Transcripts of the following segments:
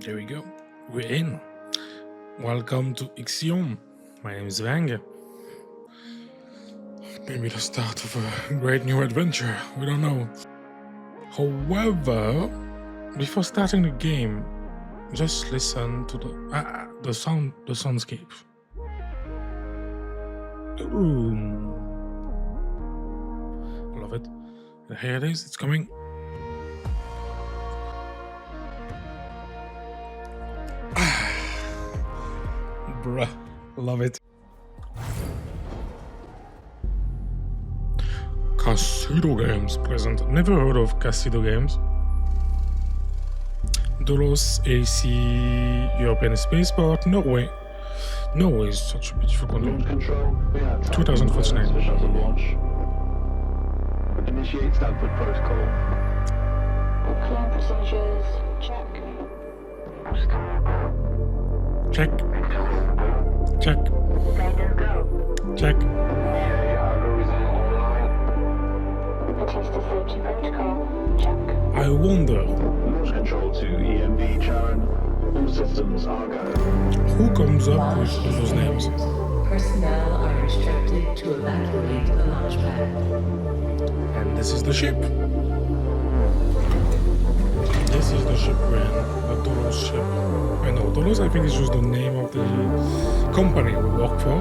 There we go. We're in. Welcome to IXION. My name is Wang. Maybe the start of a great new adventure. We don't know. However, before starting the game, just listen to the soundscape. Ooh. I love it. And here it is. It's coming. Bruh, love it. Casino Games present. Never heard of Casino Games. Dolos, AC, European Spaceport, Norway. Norway is such a beautiful country. 2049. Initiate Stanford protocol. Clean procedures, check. Check. Check. Guidance go. Check. Batista safety protocol, check. I wonder Launch control to EMB Charon. All systems are go. who comes up with those names. Personnel are restricted to evacuate the launch pad. And this is the ship. This is the ship we're in, the Dolos ship. I know, Dolos I think is just the name of the company we work for.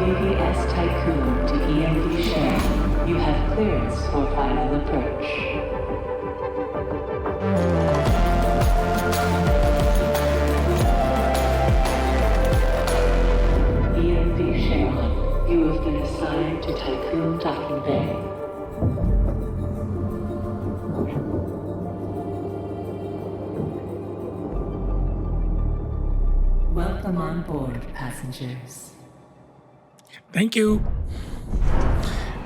PPS Tycoon to EMD Share. You have clearance for final approach. EMD Share. You have been assigned to Tycoon Docking Bay. Welcome on board, passengers. Thank you.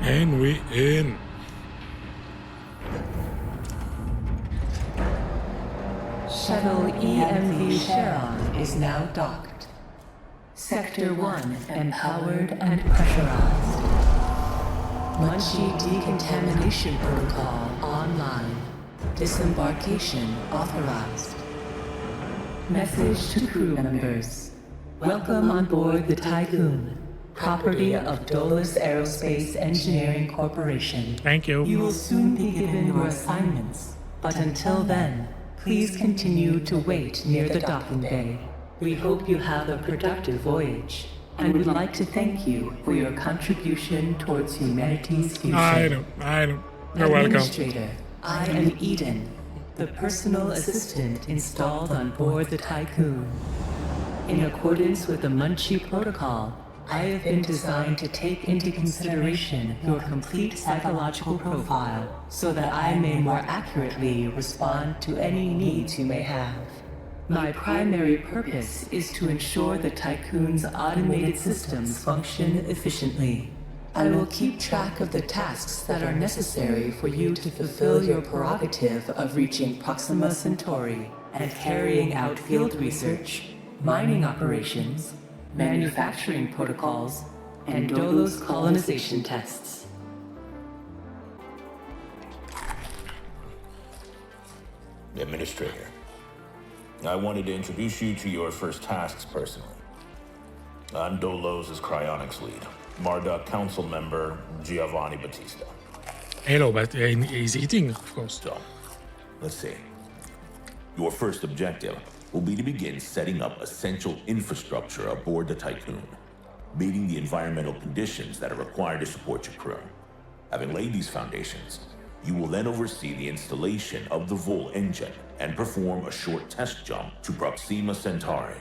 And we in. Shuttle EMV Sharon is now docked. Sector 1 empowered and pressurized. Munchie decontamination protocol online. Disembarkation authorized. Message to crew members. Welcome on board the Tycoon, property of Dolus Aerospace Engineering Corporation. Thank you. You will soon be given your assignments, but until then, please continue to wait near the docking bay. We hope you have a productive voyage, and would like to thank you for your contribution towards humanity's future. I know. You're welcome. Administrator, I am Eden, the personal assistant installed on board the Tycoon. In accordance with the Munchie Protocol, I have been designed to take into consideration your complete psychological profile so that I may more accurately respond to any needs you may have. My primary purpose is to ensure the Tycoon's automated systems function efficiently. I will keep track of the tasks that are necessary for you to fulfill your prerogative of reaching Proxima Centauri and carrying out field research, mining operations, manufacturing protocols, and Dolos colonization tests. Administrator, I wanted to introduce you to your first tasks personally. I'm Dolos' cryonics lead, Marduk council member Giovanni Battista. Hello, but he's eating, of course. So, let's see. Your first objective will be to begin setting up essential infrastructure aboard the Tycoon, meeting the environmental conditions that are required to support your crew. Having laid these foundations, you will then oversee the installation of the Vol engine and perform a short test jump to Proxima Centauri.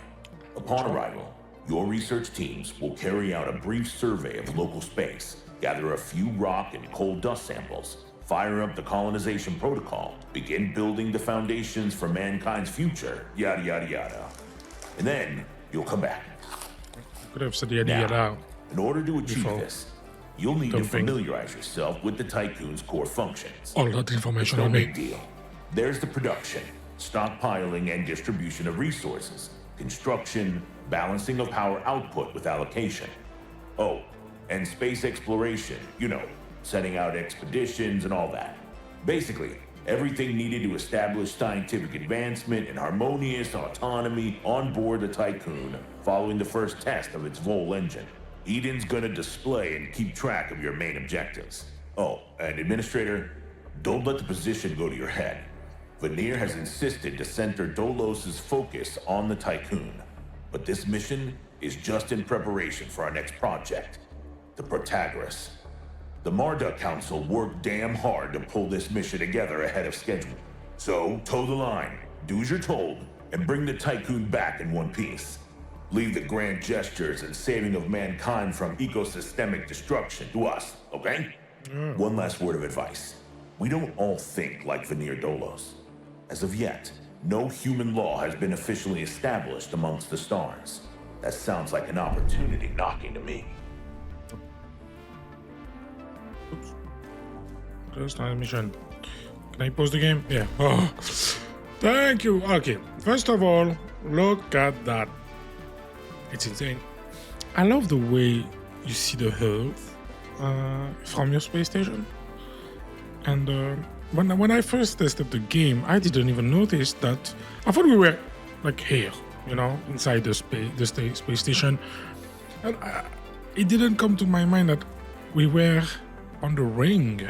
Upon arrival, your research teams will carry out a brief survey of local space, gather a few rock and coal dust samples, fire up the colonization protocol, begin building the foundations for mankind's future, yada yada yada. And then you'll come back. Could have said yada yada. In order to achieve Before this, you'll need to dumping familiarize yourself with the Tycoon's core functions. all that information No on me. big deal. There's the production, stockpiling and distribution of resources, construction, balancing of power output with allocation. Oh, and space exploration, you know, setting out expeditions and all that. Basically, everything needed to establish scientific advancement and harmonious autonomy on board the Tycoon following the first test of its Vol engine. Eden's gonna display and keep track of your main objectives. Oh, and Administrator, don't let the position go to your head. Veneer has insisted to center Dolos' focus on the Tycoon, but this mission is just in preparation for our next project, the Protagoras. The Marduk Council worked damn hard to pull this mission together ahead of schedule. So, toe the line, do as you're told, and bring the Tycoon back in one piece. Leave the grand gestures and saving of mankind from ecosystemic destruction to us, okay? One last word of advice. We don't all think like Veneer Dolos. As of yet, no human law has been officially established amongst the stars. That sounds like an opportunity knocking to me. First time mission. Can I pause the game? Yeah. Oh, thank you. Okay. First of all, look at that. It's insane. I love the way you see the Earth from your space station. And when I first tested the game, I didn't even notice that. I thought we were like here, you know, inside the space station. And it didn't come to my mind that we were on the ring.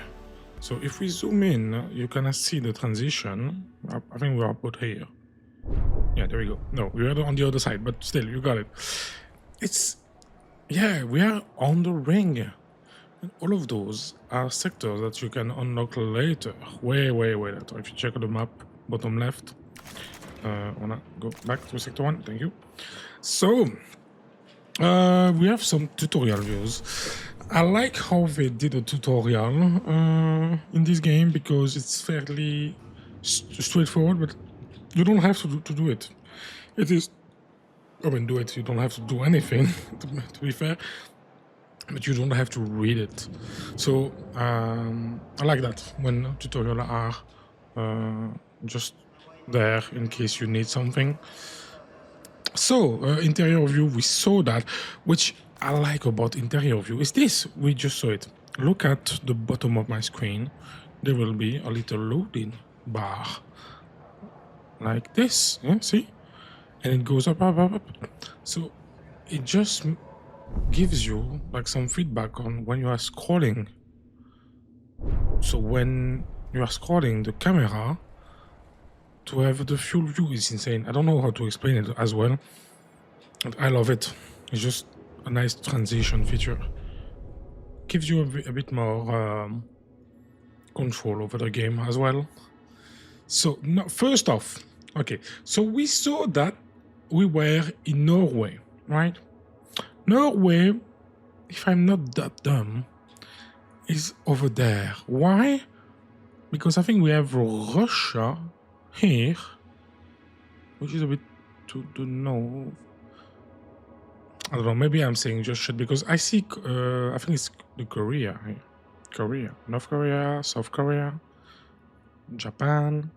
So if we zoom in, you can see the transition. I think we are about here. Yeah, there we go. No, we are on the other side, but still, you got it. We are on the ring. And all of those are sectors that you can unlock later. Way later. If you check the map, bottom left. Wanna go back to sector 1? Thank you. So, we have some tutorial views. I like how they did a tutorial in this game because it's fairly straightforward, but you don't have to do it. It is, do it. You don't have to do anything, to be fair, but you don't have to read it. So I like that when tutorials are just there in case you need something. So interior view, we saw that, which I like about interior view is this. We just saw it. Look at the bottom of my screen. There will be a little loading bar. Like this, yeah, see? And it goes up. So it just gives you like some feedback on when you are scrolling. So when you are scrolling the camera, to have the full view is insane. I don't know how to explain it as well. But I love it. It's just a nice transition feature. Gives you a bit more control over the game as well. So, first off, okay, so we saw that we were in Norway, right? Norway, if I'm not that dumb, is over there. Why? Because I think we have Russia here, which is a bit to the north. I don't know, maybe I'm saying just shit because I see, I think it's the Korea here. Korea, North Korea, South Korea, Japan,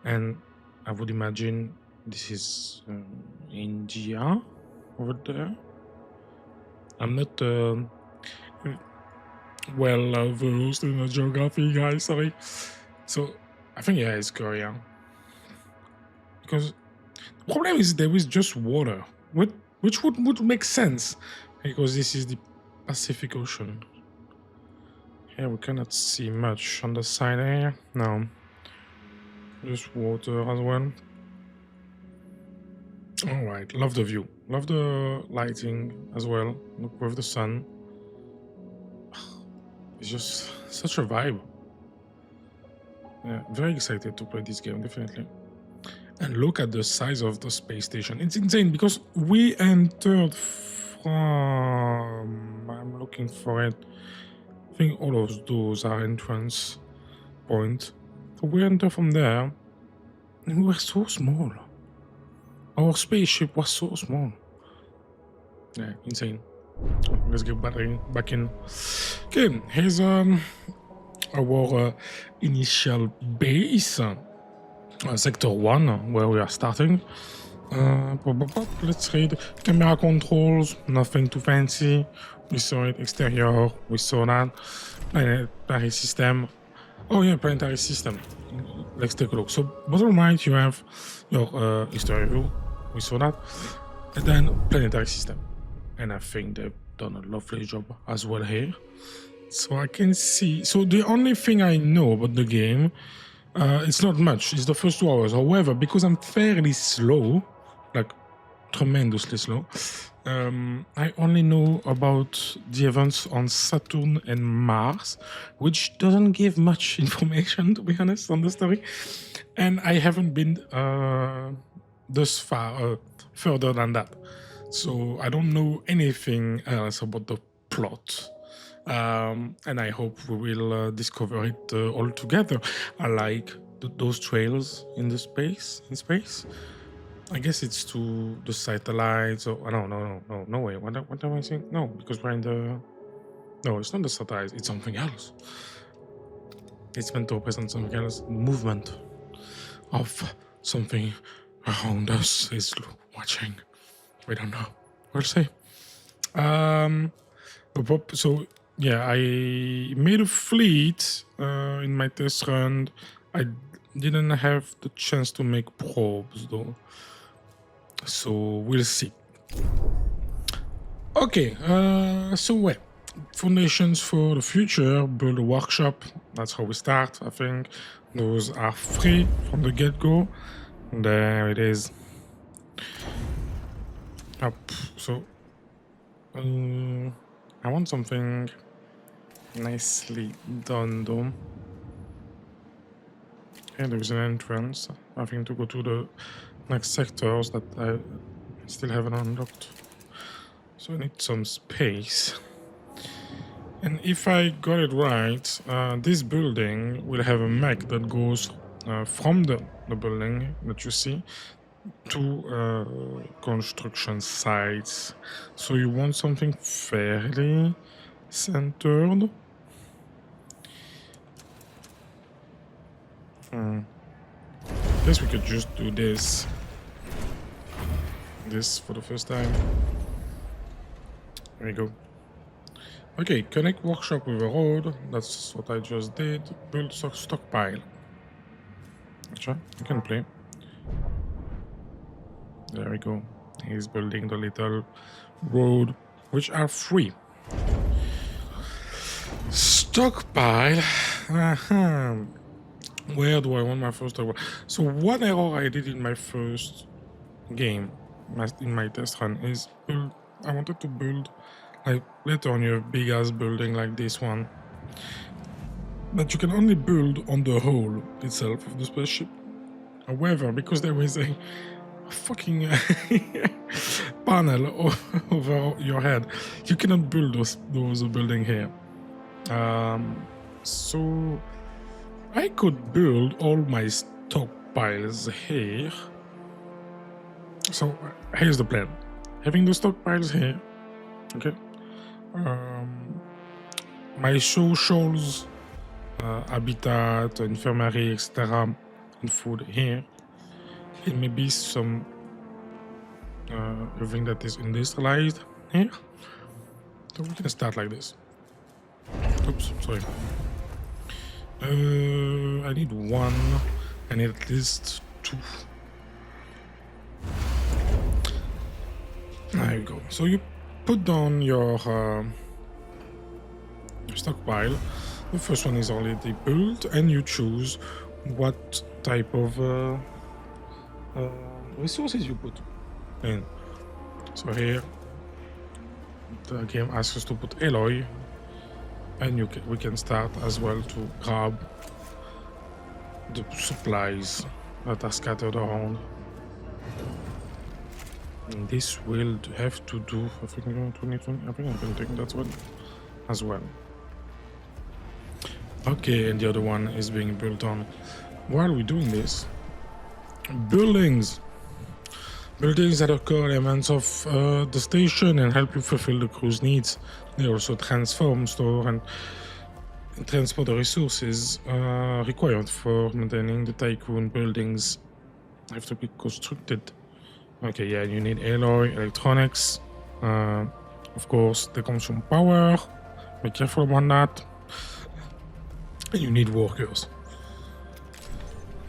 and I would imagine this is India over there. I'm not well versed in geography, guys, sorry. So I think, yeah, it's Korea. Because the problem is there is just water, which would make sense, because this is the Pacific Ocean. Here we cannot see much on the side here. No. Just water as well. Alright, love the view. Love the lighting as well. Look with the sun. It's just such a vibe. Yeah, very excited to play this game, definitely. And look at the size of the space station. It's insane because we entered from... I'm looking for it. I think all of those are entrance points. So we entered from there. And we were so small. Our spaceship was so small. Yeah, insane. Let's get back in. Okay, here's our initial base. Sector 1, where we are starting. Let's read. Camera controls, nothing too fancy. We saw it. Exterior, we saw that. Planetary system. Oh yeah, planetary system. Let's take a look. So bottom right, you have your exterior view. We saw that. And then planetary system. And I think they've done a lovely job as well here. So I can see. So the only thing I know about the game, it's not much. It's the first 2 hours. However, because I'm fairly slow, like tremendously slow, I only know about the events on Saturn and Mars, which doesn't give much information, to be honest, on the story. And I haven't been thus far further than that. So I don't know anything else about the plot. And I hope we will discover it all together. I like those trails in the space. I guess it's to the satellites. Or no way. What am I saying? No, because we're in the. No, it's not the satellites. It's something else. It's meant to represent something else. Movement of something around us is watching. We don't know. We'll see. So yeah, I made a fleet in my test run. I didn't have the chance to make probes though. So we'll see. Okay, so what? Foundations for the future, build a workshop. That's how we start, I think. Those are free from the get-go. There it is. Up. So, I want something nicely done though. Okay, there is an entrance. I think to go to the next sectors that I still haven't unlocked. So I need some space. And if I got it right, this building will have a mech that goes from the building that you see to construction sites. So you want something fairly centered. Guess we could just do this for the first time. There we go. Okay, connect workshop with a road. That's what I just did. Build stockpile. Gotcha, you can play. There we go. He's building the little road, which are free. Stockpile. Where do I want my first stockpile? So one error I did in my first game, in my test run, is I wanted to build, like later on you have big ass building like this one, but you can only build on the hull itself of the spaceship. However, because there is a fucking panel over your head, you cannot build those building here. So I could build all my stockpiles here. So here's the plan. Having the stockpiles here, okay. My socials, habitat, infirmary, etc., and food here. And maybe some everything that is industrialized here. So we can start like this. Oops, sorry. I need one. I need at least two. There you go. So you put down your stockpile. The first one is already built, and you choose what type of resources you put in. So here, the game asks us to put alloy, and we can start as well to grab the supplies that are scattered around. And this will have to do, I think, 2020. I think I can take that one as well. Okay, and the other one is being built on. While we're doing this, buildings that are core elements of the station and help you fulfill the crew's needs. They also transform, store, and transport the resources required for maintaining the tycoon. Buildings have to be constructed. Okay, yeah, you need alloy, electronics. Of course, they consume power. Be careful about that. And you need workers.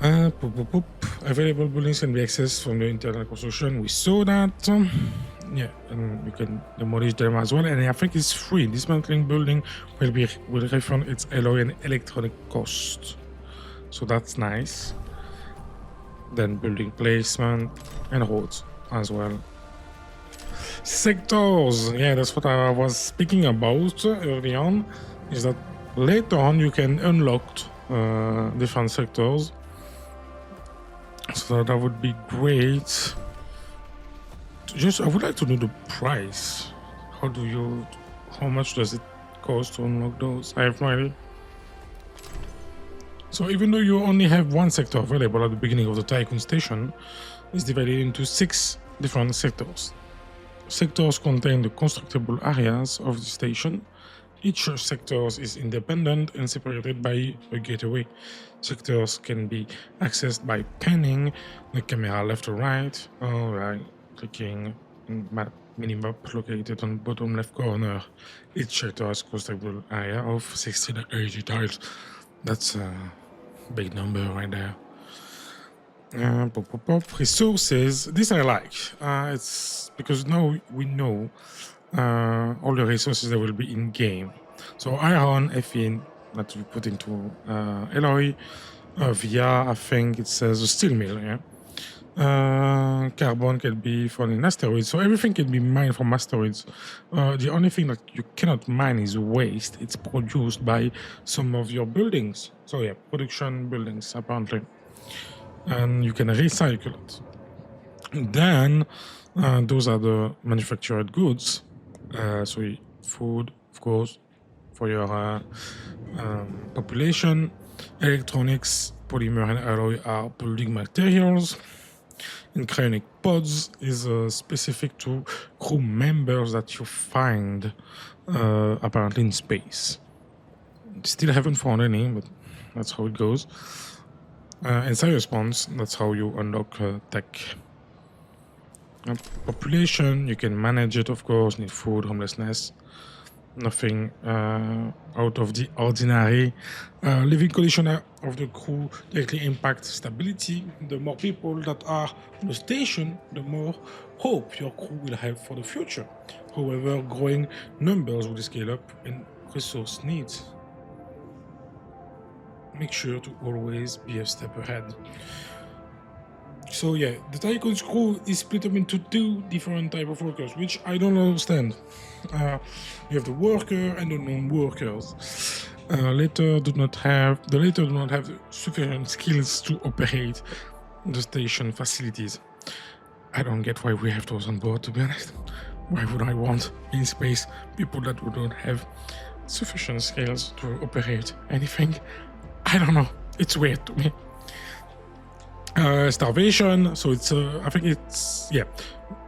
Available buildings can be accessed from the internal construction. We saw that. Yeah, and you can demolish them as well. And I think it's free. Dismantling building will refund its alloy and electronic cost. So that's nice. Then building placement and roads as well. Sectors. Yeah, that's what I was speaking about early on. Is that later on you can unlock different sectors. So that would be great. I would like to know the price. How much does it cost to unlock those? I have no idea. So even though you only have one sector available at the beginning of the Tycoon station, it's divided into 6 different sectors. Sectors contain the constructible areas of the station. Each sector is independent and separated by a gateway. Sectors can be accessed by panning the camera left or right, or by clicking minimap located on bottom left corner. Each sector has a constructible area of 60 to 80 tiles. That's a big number right there. Resources. This I like. It's because now we know all the resources that will be in game. So iron, Fe that we put into alloy, via I think it says a steel mill. Yeah. Carbon can be found in asteroids, so everything can be mined from asteroids. The only thing that you cannot mine is waste. It's produced by some of your buildings. So yeah, production buildings apparently, and you can recycle it. Then those are the manufactured goods. So food, of course, for your population. Electronics, polymer, and alloy are building materials. And cryonic pods is specific to crew members that you find apparently in space. Still haven't found any, but that's how it goes. And science bonds, that's how you unlock tech. Population, you can manage it, of course. Need food, homelessness. Nothing out of the ordinary. Living condition of the crew directly impact stability. The more people that are on the station, the more hope your crew will have for the future. However, growing numbers will scale up in resource needs. Make sure to always be a step ahead. So yeah, the Tycoon's crew is split up into 2 different type of workers, which I don't understand. You have the worker and the non-workers. The latter do not have the sufficient skills to operate the station facilities. I don't get why we have those on board, to be honest. Why would I want in space people that would not have sufficient skills to operate anything? I don't know. It's weird to me. Starvation, so it's I think it's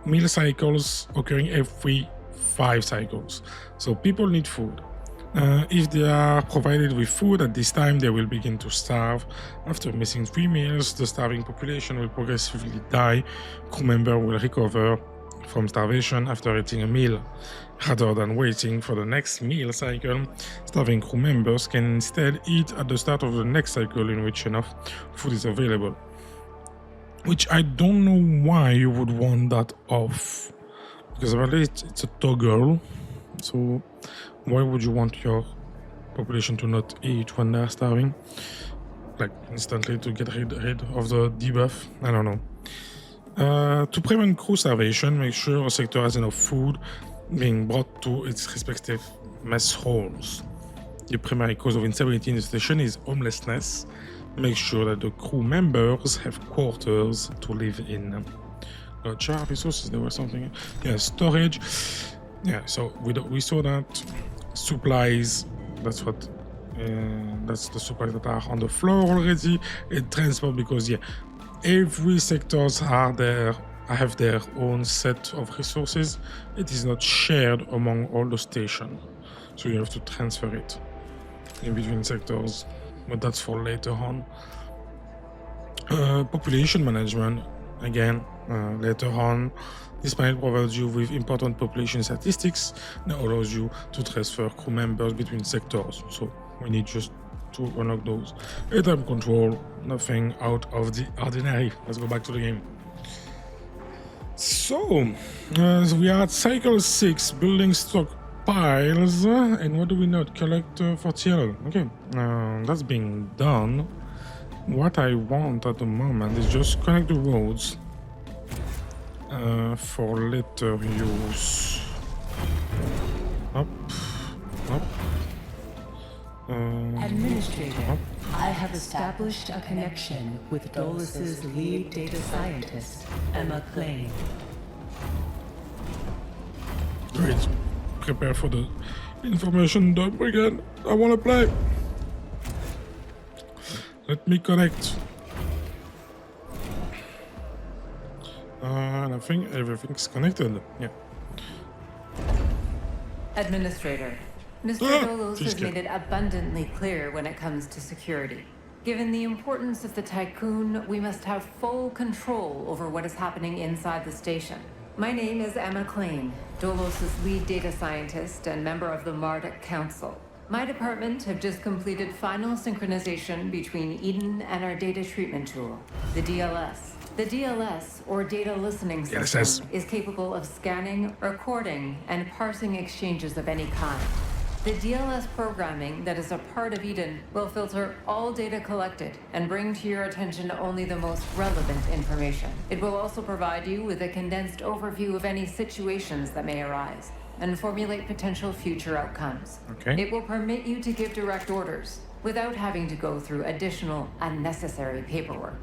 meal cycles occurring every 5 cycles. So people need food. If they are provided with food at this time, they will begin to starve. After missing 3 meals, the starving population will progressively die. Crew member will recover from starvation after eating a meal. Rather than waiting for the next meal cycle, starving crew members can instead eat at the start of the next cycle in which enough food is available. Which I don't know why you would want that off. Because apparently it's a toggle. So why would you want your population to not eat when they're starving? Like instantly to get rid of the debuff? I don't know. To prevent crew starvation, make sure a sector has enough food being brought to its respective mess halls. The primary cause of instability in the station is homelessness. Make sure that the crew members have quarters to live in. Gotcha. Resources, there was something. Yeah, storage. Yeah, so we saw that. Supplies, that's what that's the supplies that are on the floor already. And transport, because yeah, every sectors have their own set of resources. It is not shared among all the stations, so you have to transfer it in between sectors, but that's for later on. Population management, again, later on. This panel provides you with important population statistics that allows you to transfer crew members between sectors. So we need just to unlock those. Airtime control, nothing out of the ordinary. Let's go back to the game. So we are at cycle 6, building stockpiles, and what do we not? Collect for TL. Okay, that's being done. What I want at the moment is just connect the roads for later use. Up. Administrator, I have established a connection with Dolus's lead data scientist, Emma Klein. Great. Prepare for the information dump again. I want to play. Let me connect. And I think everything's connected. Yeah. Administrator, Mr. Dolos she's has made it abundantly clear when it comes to security. Given the importance of the Tycoon, we must have full control over what is happening inside the station. My name is Emma Klein, Dolos' lead data scientist and member of the Marduk Council. My department have just completed final synchronization between Eden and our data treatment tool, the DLS. The DLS, or Data Listening System, is capable of scanning, recording, and parsing exchanges of any kind. The DLS programming that is a part of Eden will filter all data collected and bring to your attention only the most relevant information. It will also provide you with a condensed overview of any situations that may arise and formulate potential future outcomes. Okay. It will permit you to give direct orders without having to go through additional unnecessary paperwork.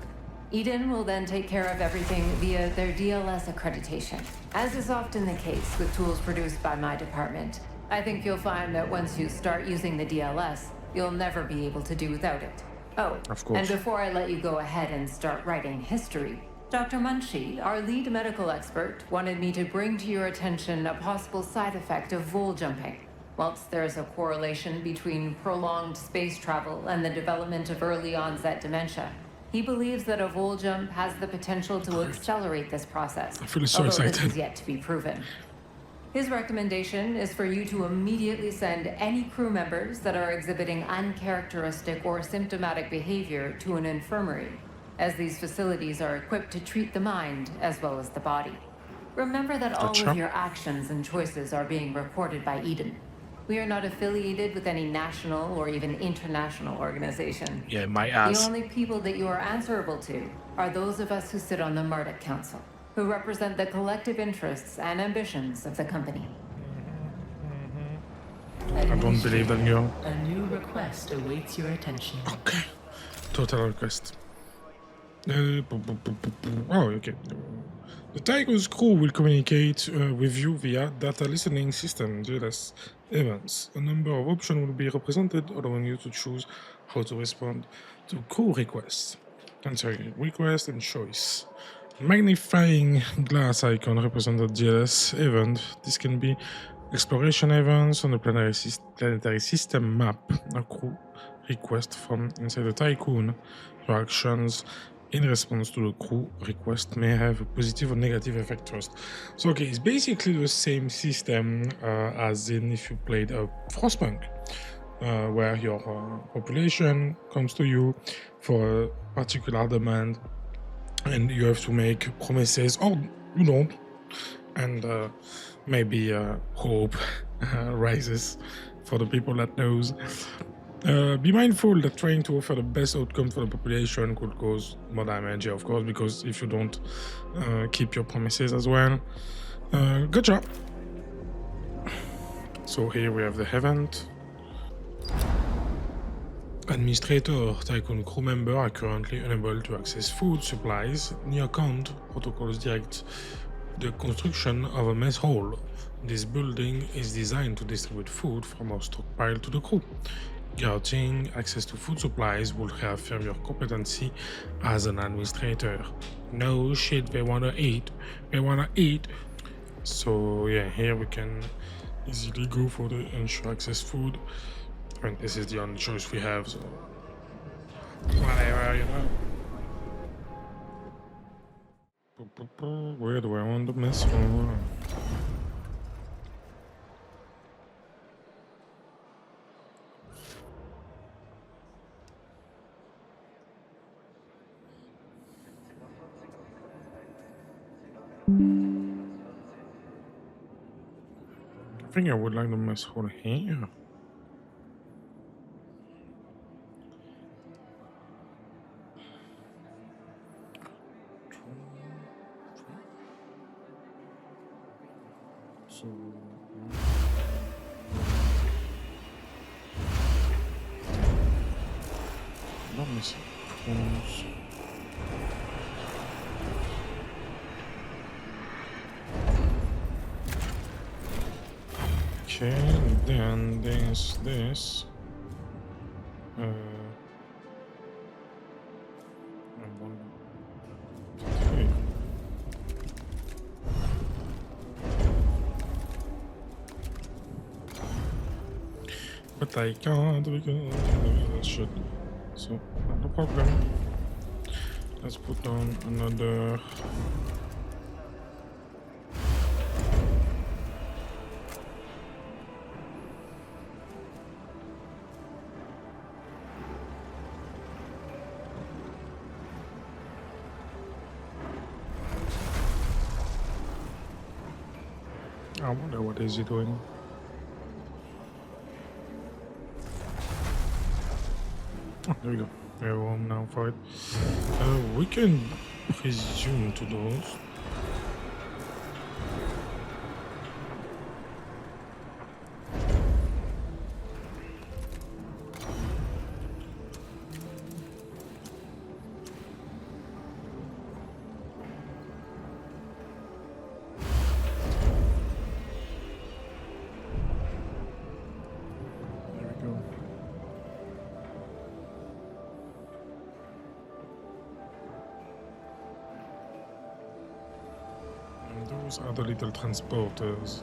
Eden will then take care of everything via their DLS accreditation. As is often the case with tools produced by my department, I think you'll find that once you start using the DLS, you'll never be able to do without it. Oh, of course. And before I let you go ahead and start writing history, Dr. Munchie, our lead medical expert, wanted me to bring to your attention a possible side effect of vol jumping. Whilst there's a correlation between prolonged space travel and the development of early onset dementia, he believes that a vol jump has the potential to accelerate this process, I feel so although excited. this is yet to be proven. His recommendation is for you to immediately send any crew members that are exhibiting uncharacteristic or symptomatic behavior to an infirmary, as these facilities are equipped to treat the mind as well as the body. Remember that all Gotcha. of your actions and choices are being recorded by Eden. We are not affiliated with any national or even international organization. Yeah, my The ass. only people that you are answerable to are those of us who sit on the Marduk Council, who represent the collective interests and ambitions of the company. I don't believe that girl. A new request awaits your attention. Okay. Total request. Oh, okay. The Tycoon's crew will communicate with you via data listening system, DLS events. A number of options will be represented, allowing you to choose how to respond to crew requests. Answering request and choice. Magnifying glass icon represents the DLS event. This can be exploration events on the planetary system map. A crew request from inside the Tycoon. Your actions in response to the crew request may have a positive or negative effect first. So okay, it's basically the same system as in if you played a Frostpunk, where your population comes to you for a particular demand, and you have to make promises, or you don't, and maybe hope rises for the people that knows. Be mindful that trying to offer the best outcome for the population could cause more damage, yeah, of course, because if you don't keep your promises as well. Good job. So here we have the event. Administrator, Tycoon crew member are currently unable to access food supplies. New account protocols direct the construction of a mess hall. This building is designed to distribute food from our stockpile to the crew. Granting access to food supplies will reaffirm your competency as an administrator. No shit, they wanna eat. They wanna eat. So yeah, here we can easily go for the ensure access food. I mean, this is the only choice we have, so whatever, you know. Where do I want the mess hall? I think I would like the mess hall here. So Let me see. Phones. Okay, then there's this. Okay. But I can't because I should. So, no problem. Let's put on another. I wonder what is he doing. Oh, there we go. We're home now for it. We can presume to those. There we go. And those are the little transporters.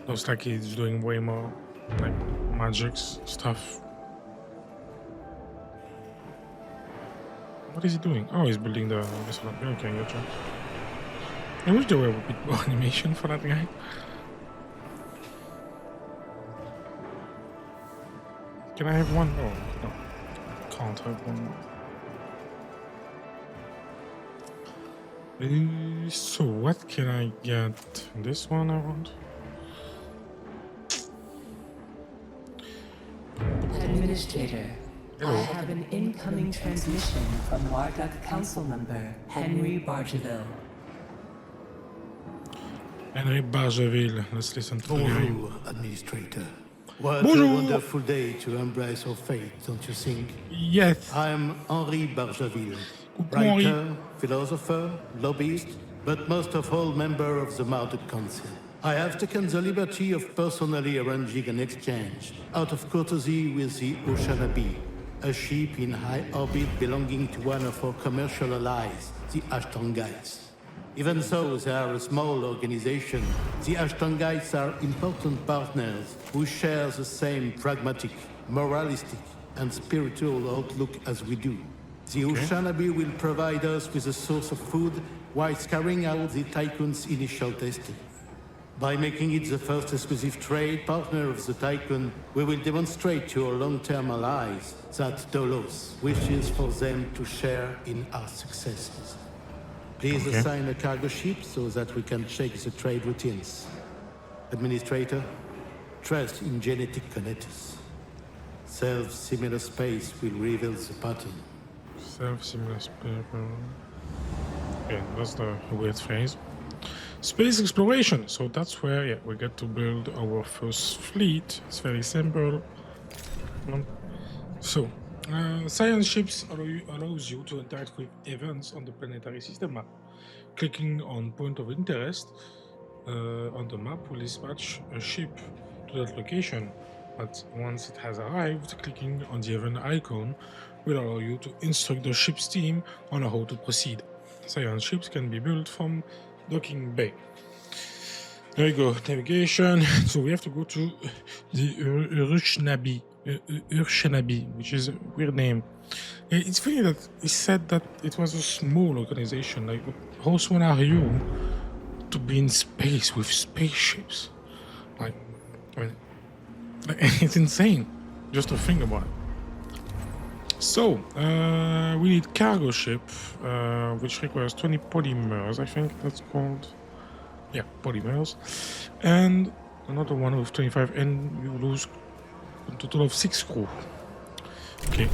Looks like he's doing way more like magics stuff. What is he doing? Oh, he's building the this one. Okay, gotcha. I wish there were a bit more animation for that guy. Can I have one? Oh, no. I can't have one more. So what can I get? This one I want. Administrator, Hello. I have an incoming transmission from Marduk Council member Henry Bargeville. Henry Bargeville. Let's listen to the guy. bonjour, Administrator. What Bonjour. a wonderful day to embrace our fate, don't you think? Yes. I am Henri Bargeville, Coucou, Henri. writer, philosopher, lobbyist, but most of all member of the Marduk Council. I have taken the liberty of personally arranging an exchange out of courtesy with the Oceanabe, a ship in high orbit belonging to one of our commercial allies, the Ashtangais. Even though they are a small organization, the Ashtongites are important partners who share the same pragmatic, moralistic, and spiritual outlook as we do. The Oshanabi will provide us with a source of food whilst carrying out the Tycoon's initial testing. By making it the first exclusive trade partner of the Tycoon, we will demonstrate to our long-term allies that Dolos wishes for them to share in our successes. Please assign a cargo ship so that we can check the trade routines. Administrator, trust in genetic connectors. Self-similar space will reveal the pattern. Self-similar space. Okay, that's the weird phrase. Space exploration. So that's where we get to build our first fleet. It's very simple. So, science ships allows you to interact with events on the planetary system map. Clicking on point of interest on the map will dispatch a ship to that location. But once it has arrived, clicking on the event icon will allow you to instruct the ship's team on how to proceed. Science ships can be built from docking bay. There we go, navigation. So we have to go to the Urshanabi, which is a weird name. It's funny that he said that it was a small organization. Like, how soon are you to be in space with spaceships? Like, I mean, it's insane just to think about it. So, we need cargo ship, which requires 20 polymers, I think that's called. Yeah, polymers. And another one with 25, and you lose a total of 6 crew. Okay.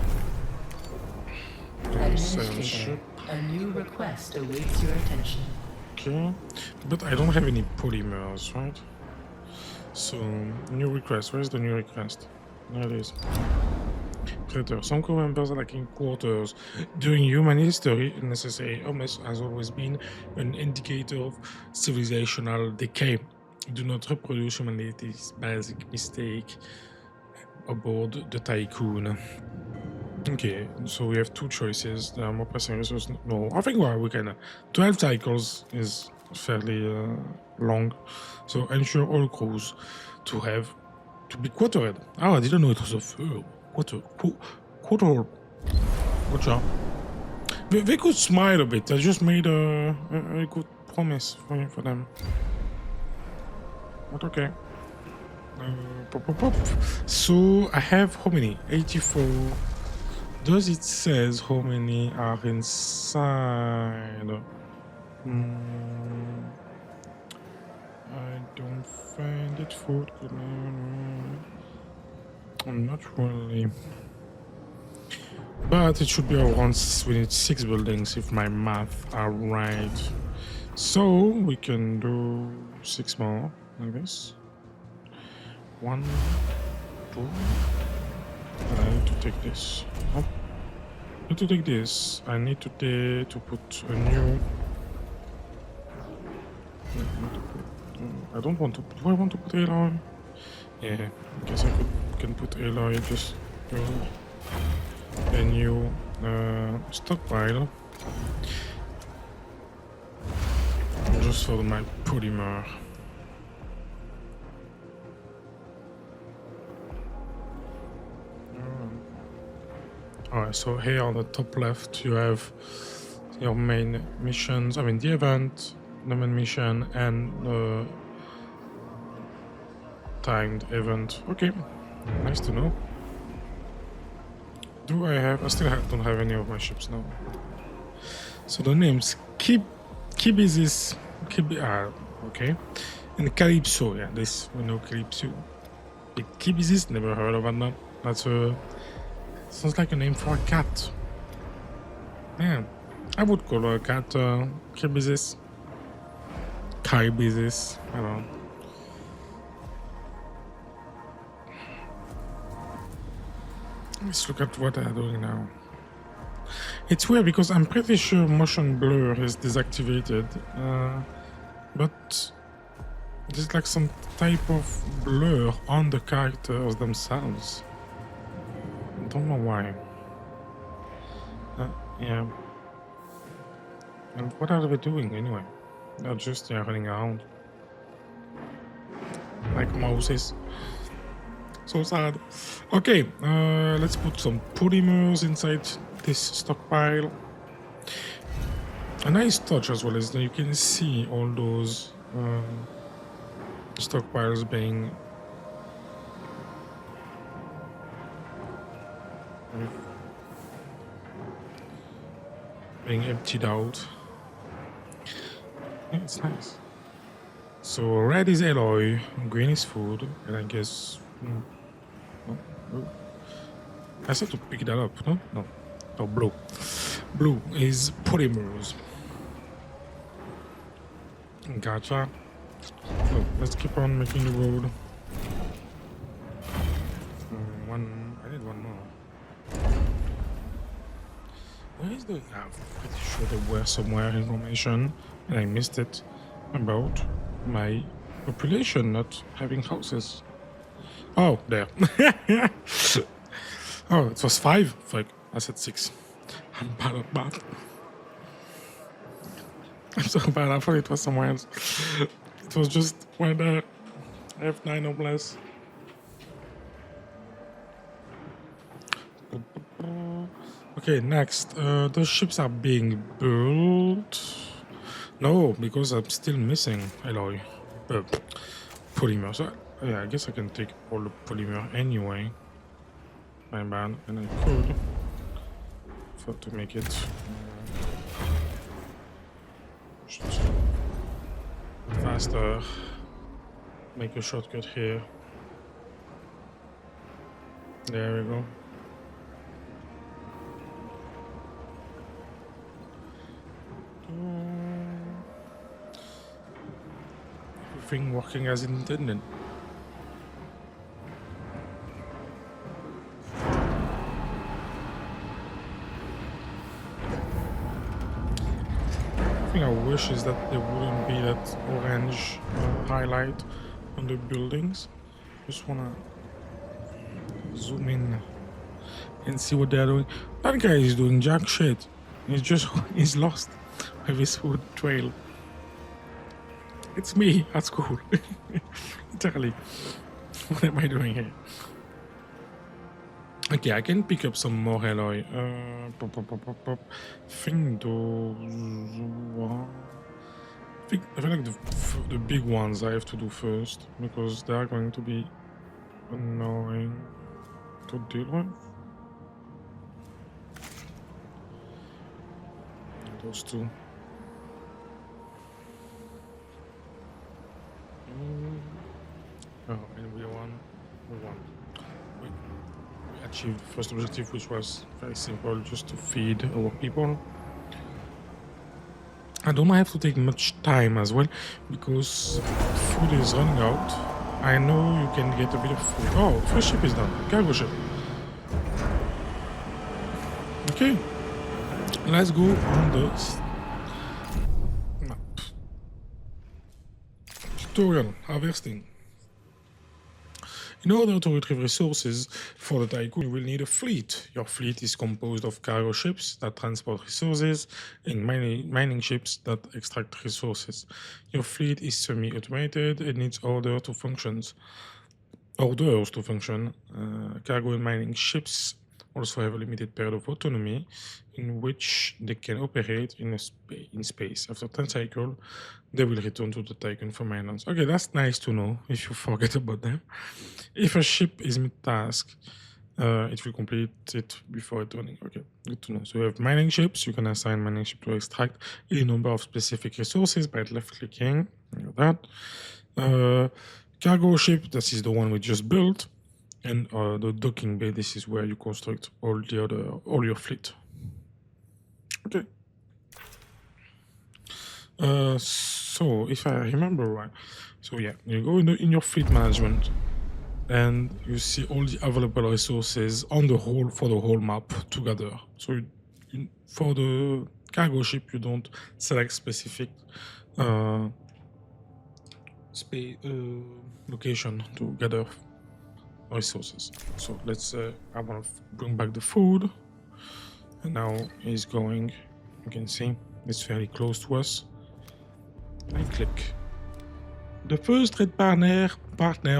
Administrator, a new request awaits your attention. Okay, but I don't have any polymers, right? So, new request. Where's the new request? There it is. Traitor. Some crew members are lacking quarters. During human history, necessary illness has always been an indicator of civilizational decay. Do not reproduce humanity's basic mistake aboard the Tycoon. Okay, so we have 2 choices. There are more pressing resources. No, I think we can. 12 cycles is fairly long. So ensure all crews to be quartered. Oh, I didn't know it was a verb. Quarter. Good job. They could smile a bit. I just made a good promise for them. But okay. So I have how many? 84. Does it says how many are inside? I don't find it food. Not really. But it should be around, we need 6 buildings if my math are right. So we can do 6 more, like this. 1, 2. And I need to take this. Oh. I need to take this. I need to put a new. I don't want to. Do I want to put alloy? Yeah, I guess I can put alloy. Just a new stockpile. Just for my polymer. Alright, so here on the top left you have your main missions, I mean the event, the main mission, and the timed event. Okay, nice to know. Do I have, I still don't have any of my ships now. So the names, Kibizis, okay, and Calypso, yeah, this, we know Calypso. But Kibizis, never heard of that. That's a, sounds like a name for a cat. Yeah, I would call her a cat Kibizis. Kybizis, I don't know. Let's look at what they're doing now. It's weird because I'm pretty sure motion blur is deactivated, but there's like some type of blur on the characters themselves. I don't know why. Yeah. And what are they doing anyway? They're just running around like mouses. So sad. Okay, let's put some polymers inside this stockpile. A nice touch as well is that you can see all those stockpiles being emptied out. Yeah, it's nice. So red is alloy, green is food, and I guess I said to pick that up, no? No. Oh, blue. Blue is polymers. Gotcha. So let's keep on making the road. I need one more. Where is the... I'm pretty sure there were somewhere information, and I missed it, about my population not having houses. Oh, there. Oh, it was 5. Fuck, I said 6. I'm bad at math. I'm so bad, I thought it was somewhere else. It was just right there. I have 9 or less. Okay, next. The ships are being built. No, because I'm still missing alloy. Polymer. So, yeah, I guess I can take all the polymer anyway. My bad. And I could. For to make it faster. Make a shortcut here. There we go. Everything working as intended. The thing I wish is that there wouldn't be that orange highlight on the buildings. Just wanna zoom in and see what they're doing. That guy is doing jack shit. He's lost with his food trail. It's me at school. Literally. What am I doing here? Okay, I can pick up some more alloy. Think those I feel like the big ones I have to do first, because they are going to be annoying to deal with. Those two. Oh, and we won. We achieved the first objective, which was very simple, just to feed our people. I don't have to take much time as well, because food is running out. I know you can get a bit of food. Oh, first ship is done. Cargo ship. Okay. Let's go on the map. Tutorial, harvesting. In order to retrieve resources for the Tycoon, you will need a fleet. Your fleet is composed of cargo ships that transport resources and mining ships that extract resources. Your fleet is semi-automated and needs orders to function. Cargo and mining ships also have a limited period of autonomy in which they can operate in space. After 10 cycles, they will return to the Tycoon for maintenance. Okay, that's nice to know if you forget about them. If a ship is mid-task, it will complete it before returning. Okay, good to know. So you have mining ships. You can assign mining ship to extract a number of specific resources by left-clicking. That. Cargo ship, this is the one we just built. And the docking bay, this is where you construct all your fleet. Okay. So if I remember right, so yeah, you go in your fleet management, and you see all the available resources on the whole for the whole map together. So for the cargo ship, you don't select specific location to gather resources. So let's I want to bring back the food, and now he's going. You can see it's fairly close to us. I click. The first red partner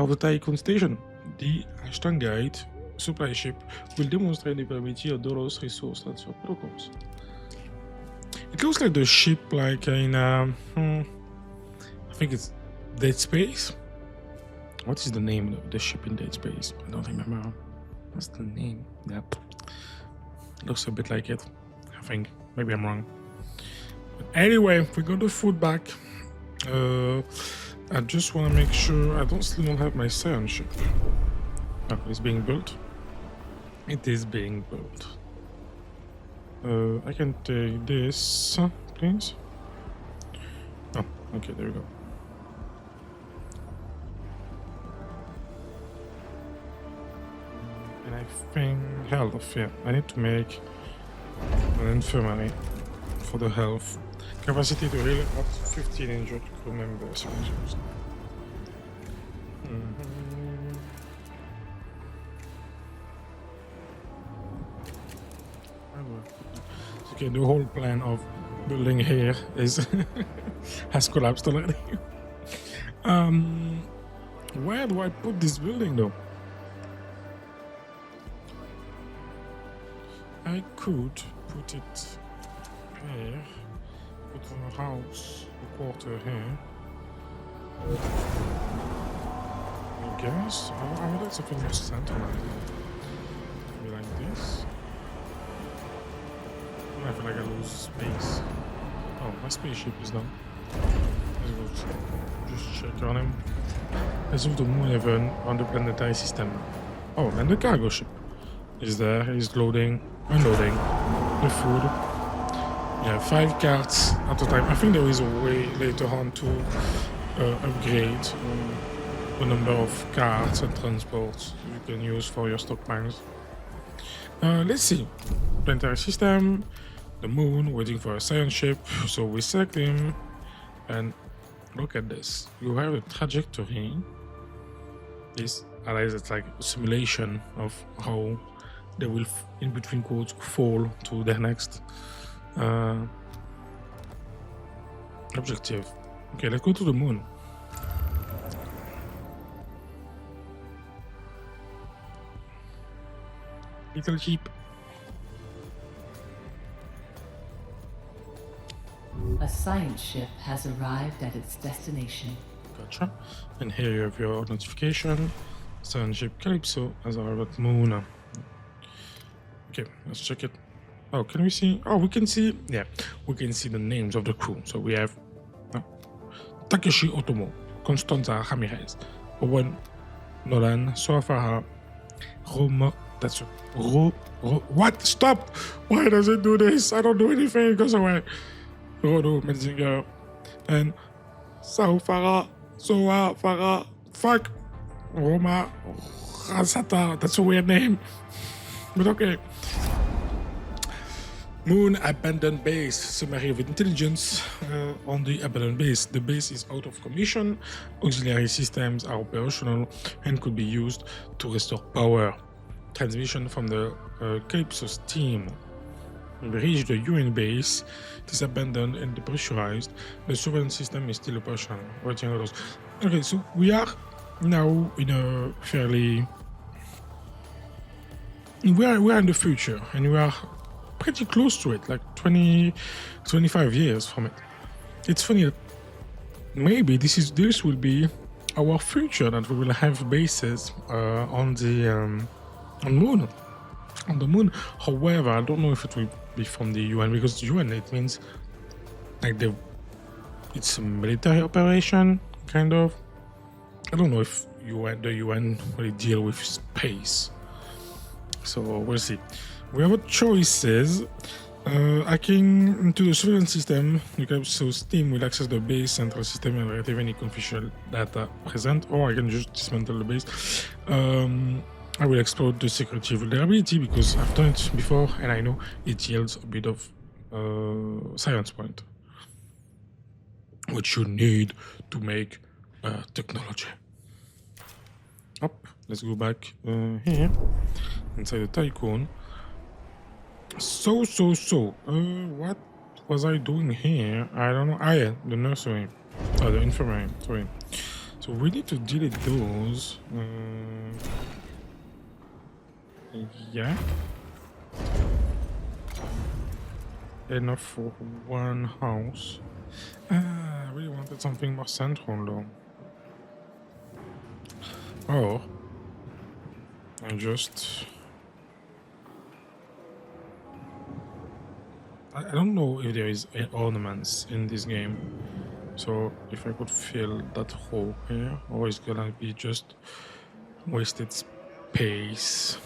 of the Tycoon station, the Ashton Guide supply ship, will demonstrate the availability of those resource transfer protocols. It looks like the ship, like in I think it's Dead Space. What is the name of the ship in Dead Space? I don't remember. What's the name? Yep. Looks a bit like it. I think. Maybe I'm wrong. But anyway, we got the food back. I just want to make sure I still don't have my science ship. Oh, it's being built. It is being built. I can take this, please. Oh, okay, there we go. And I think health, yeah. I need to make an infirmary for the health. Capacity to heal up to 15 injured crew members. Okay, the whole plan of building here is has collapsed already. Where do I put this building though? I could put it here, put a house, a quarter here. I guess I would like something more centralized. Maybe like this. I feel like I lose space. Oh, my spaceship is done. Let's go just check on him. Let's move the moon even on the planetary system. Oh, and the cargo ship is there. He's loading, unloading the food. Yeah, 5 carts at a time. I think there is a way later on to upgrade the number of carts and transports you can use for your stockpiles. Let's see. Planetary system, the moon, waiting for a science ship. So we select him, and look at this. You have a trajectory. It's like a simulation of how they will, in between quotes, fall to their next objective. Okay, let's go to the moon. Little sheep. A science ship has arrived at its destination. Gotcha. And here you have your notification. Science ship Calypso has arrived at moon. Okay, let's check it. Oh, can we see? Oh, we can see. Yeah, we can see the names of the crew. So we have Takeshi Otomo, Constanza Ramirez, Owen Nolan, Soafaha, Roma. That's what? Stop! Why does it do this? I don't do anything. It goes away. Rodo, Metzinger, and Saufara, Soa, Farah, fuck, Roma, Rasata. That's a weird name, but okay. Moon abandoned base. Summary of intelligence on the abandoned base. The base is out of commission. Auxiliary systems are operational and could be used to restore power. Transmission from the Calypso's team. We reached the UN base. It is abandoned and depressurized. The surveillance system is still operational. Waiting orders. Okay, so we are now in a fairly. We are in the future, and we are pretty close to it, like 25 years from it. It's funny that maybe this will be our future, that we will have bases on the moon. On the moon. However, I don't know if it will be from the UN, because UN, it means like it's a military operation, kind of. I don't know if the UN will deal with space. So we'll see. We have choices. Hacking into the surveillance system. You can so Steam will access the base central system and retrieve any confidential data present, or I can just dismantle the base. I will explode the security vulnerability because I've done it before and I know it yields a bit of science point, which you need to make technology. Up, let's go back here inside the Tycoon. So, what was I doing here? I don't know. Ah, yeah, the nursery. Oh, the infirmary. Sorry. So we need to delete those. Yeah. Enough for one house. I really wanted something more central though. Or I just... I don't know if there is ornaments in this game. So if I could fill that hole here, or it's gonna be just wasted space.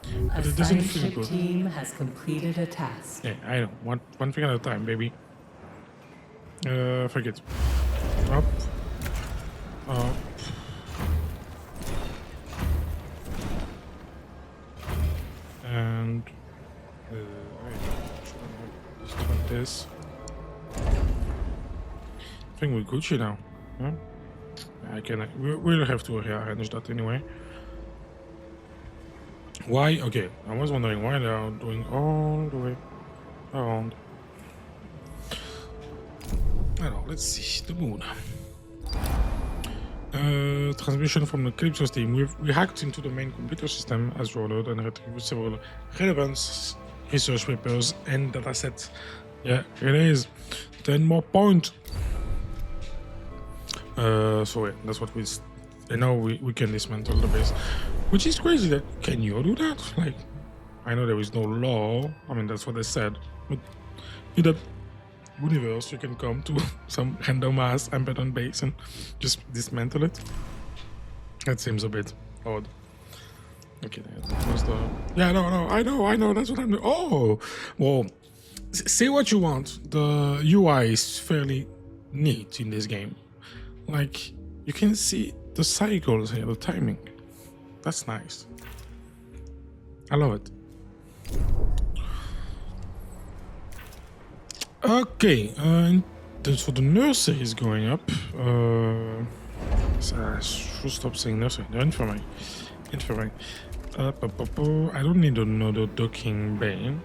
A But it doesn't science feel ship good. team has completed a task. Yeah, I know. One thing at a time, baby. Forget. Up. Up. And destroy this. I think we're Gucci now. Huh? We'll have to rearrange that anyway. Why? Okay, I was wondering why they are doing all the way around. Alors, let's see the moon. Transmission from the Calypso team. We hacked into the main computer system as ordered and retrieved several relevant research papers and datasets. Yeah, it is 10 more points. So yeah, that's what we. And now we can dismantle the base, which is crazy. That can you do that? Like, I know there is no law. I mean, that's what they said. But in that universe, you can come to some random ass abandoned base and just dismantle it. That seems a bit odd. Okay, that was the. Yeah, no, I know. That's what I'm doing. Oh, well, say what you want. The UI is fairly neat in this game. Like, you can see the cycles here, the timing. That's nice. I love it. Okay, so the nursery is going up. So I should stop saying nursery. The infirmary. I don't need another docking bay.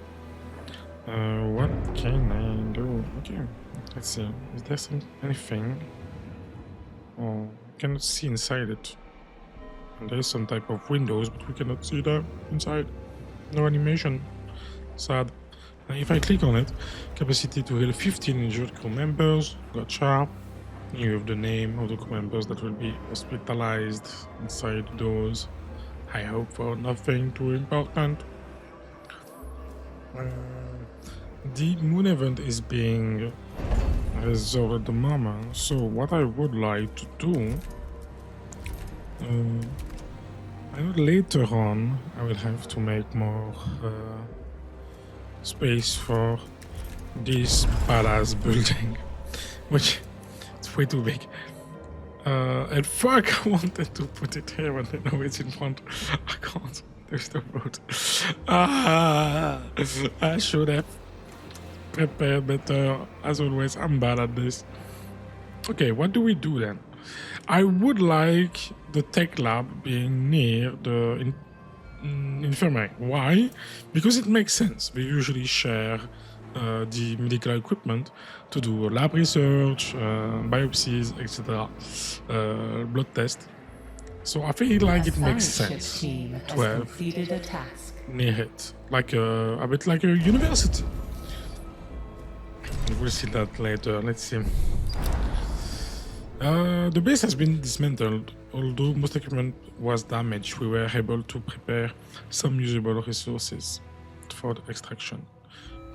What can I do? Okay, let's see. Is there anything? Oh, cannot see inside it. And there is some type of windows, but we cannot see that inside. No animation. Sad. Now if I click on it, capacity to heal 15 injured crew members. Gotcha. You have the name of the crew members that will be hospitalized inside those. I hope for nothing too important. The moon event is being resolved at the moment, so what I would like to do, I know later on I will have to make more space for this badass building, which it's way too big. And fuck, I wanted to put it here, but I know it's in front. I can't. There's no road. I should have prepared better. As always, I'm bad at this. Okay, what do we do then? I would like the tech lab being near the infirmary. Why? Because it makes sense. We usually share the medical equipment to do lab research, biopsies, etc., blood test. So I feel like it makes sense to have a task. near it, like a bit like a university. We'll see that later. Let's see. The base has been dismantled. Although most equipment was damaged, we were able to prepare some usable resources for the extraction.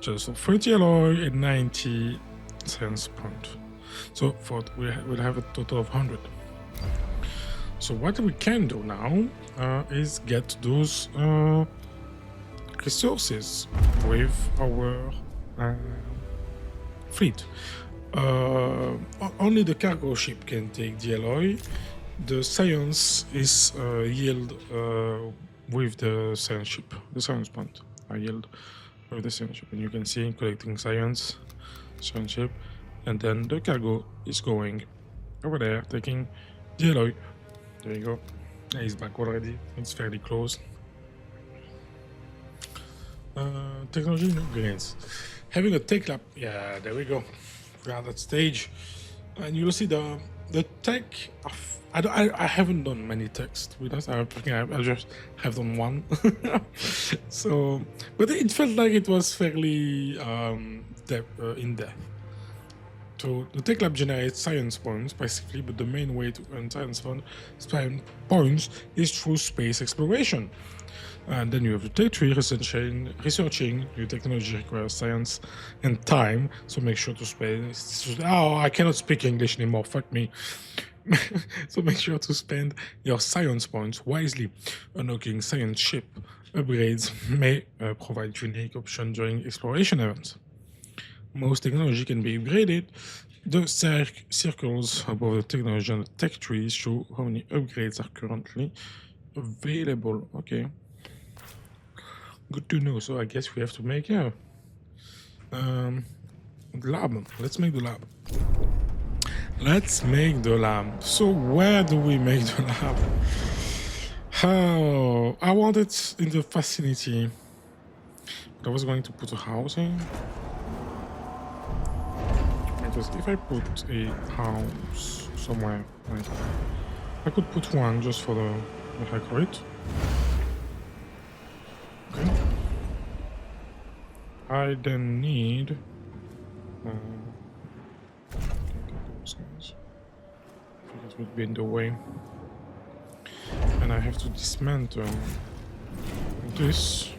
Just 30 alloy and 90 sense point. So we'll have a total of 100. So what we can do now is get those resources with our fleet. Only the cargo ship can take the alloy. The science is yield with the science ship. The science point are yield with the science ship, and you can see collecting science ship, and then the cargo is going over there taking the alloy. There you go. He's back already. It's fairly close. Technology upgrades. Having a tech lab. Yeah, there we go. We are at that stage. And you'll see the tech. I haven't done many texts with us. I just have done one. So, but it felt like it was fairly in depth. So the tech lab generates science points basically, but the main way to earn science points is through space exploration. And then you have the tech tree. Researching new technology requires science and time, so make sure to spend. Oh, I cannot speak English anymore. Fuck me. So make sure to spend your science points wisely. Unlocking science ship upgrades may provide unique options during exploration events. Most technology can be upgraded. The circles above the technology on the tech trees show how many upgrades are currently available. Okay. Good to know. So I guess we have to make the lab. Let's make the lab. Let's make the lab. So where do we make the lab? Oh, I want it in the facility. But I was going to put a house in. Because if I put a house somewhere, like, I could put one just for the heck of it. Okay. I then need those guys. It would be in the way. And I have to dismantle this.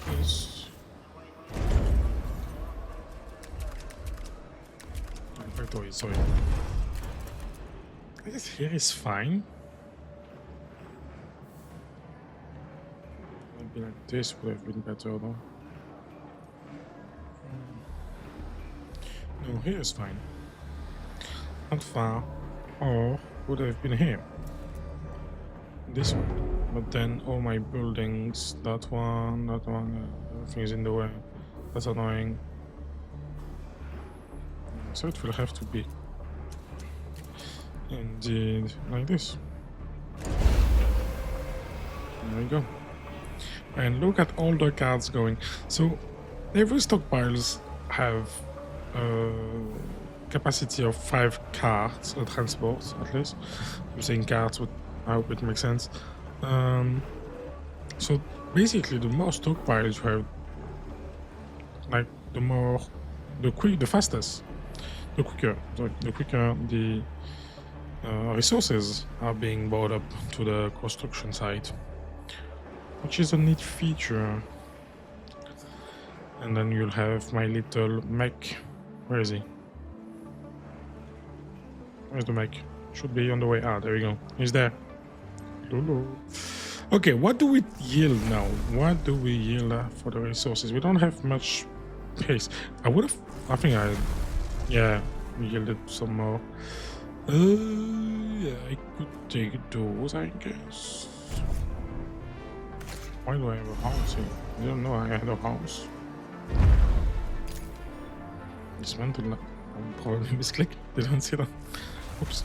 This. Factory, sorry. I guess here is fine. Maybe like this would have been better though. No, here is fine. Not far. Or would have been here. This one. But then all my buildings, that one, everything is in the way. That's annoying. So it will have to be indeed like this. There we go. And look at all the cards going. So every stockpiles have a capacity of 5 carts, transports at least. I'm saying carts, but I hope it makes sense. So basically, the more stockpiles you have, like the fastest. The quicker the resources are being brought up to the construction site, which is a neat feature. And then you'll have my little mech. Where is he? Where's the mech? Should be on the way. Ah, there we go. He's there. Okay, what do we yield now? What do we yield for the resources? We don't have much pace. Yeah, we yielded some more. Yeah, I could take those, I guess. Why do I have a house here? I didn't know I had a house. Dismantle that. I probably misclick. Didn't see that. Oops.